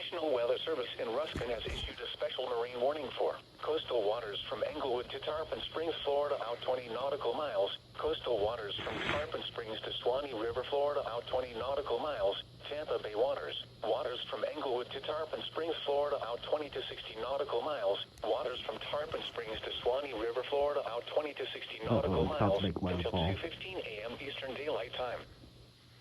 National Weather Service in Ruskin has issued a special marine warning for coastal waters from Englewood to Tarpon Springs, Florida, out 20 nautical miles. Coastal waters from Tarpon Springs to Swanee River, Florida, out 20 nautical miles. Tampa Bay waters. Waters from Englewood to Tarpon Springs, Florida, out 20 to 60 nautical miles. Waters from Tarpon Springs to Swanee River, Florida, out 20 to 60 nautical miles until 2:15 a.m. Eastern Daylight Time.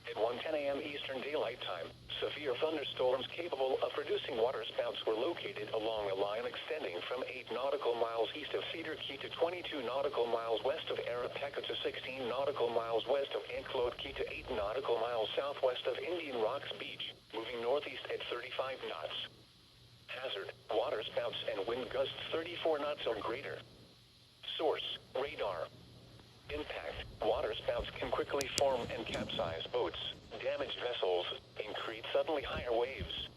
At 1:10 a.m. Eastern Daylight Time, severe thunderstorms capable of producing waterspouts were located along a line extending from 8 nautical miles east of Cedar Key to 22 nautical miles west of Arapaca to 16 nautical miles west of Anclote Key to 8 nautical miles southwest of Indian Rocks Beach, moving northeast at 35 knots. Hazard, waterspouts and wind gusts 34 knots or greater. Source, radar. Impact, waterspouts can quickly form and capsize boats, damage vessels, and create suddenly higher waves.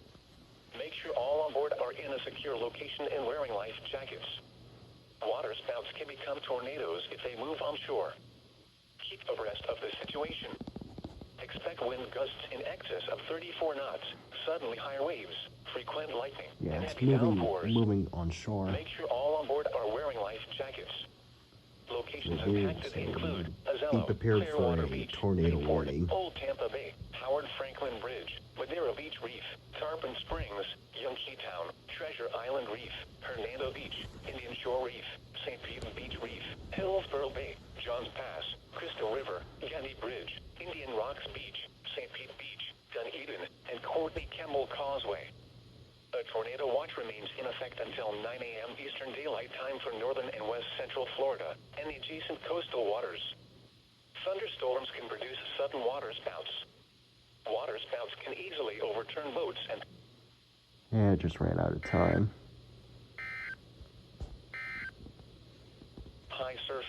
Make sure all on board are in a secure location and wearing life jackets. Waterspouts can become tornadoes if they move onshore. Keep abreast of the situation. Expect wind gusts in excess of 34 knots, suddenly higher waves, frequent lightning, and heavy downpours. Moving onshore. Make sure all on board are wearing life jackets. Locations impacted include Azelo, Clearwater Beach, tornado Bayport, warning. Old Tampa Bay, Howard Franklin Bridge, Madeira Beach Reef, Tarpon Springs, Yankee Town, Treasure Island Reef, Hernando Beach, Indian Shore Reef, St. Pete Beach Reef, Hillsborough Bay, Johns Pass, Crystal River, Getty Bridge, Indian Rocks Beach, St. Pete Beach, Dunedin, and Courtney Kemmel Causeway. A tornado watch remains in effect until 9 a.m. Eastern Daylight Time for northern and west central Florida and the adjacent coastal waters. Thunderstorms can produce sudden waterspouts. Waterspouts can easily overturn boats and... Yeah, it just ran out of time. High surf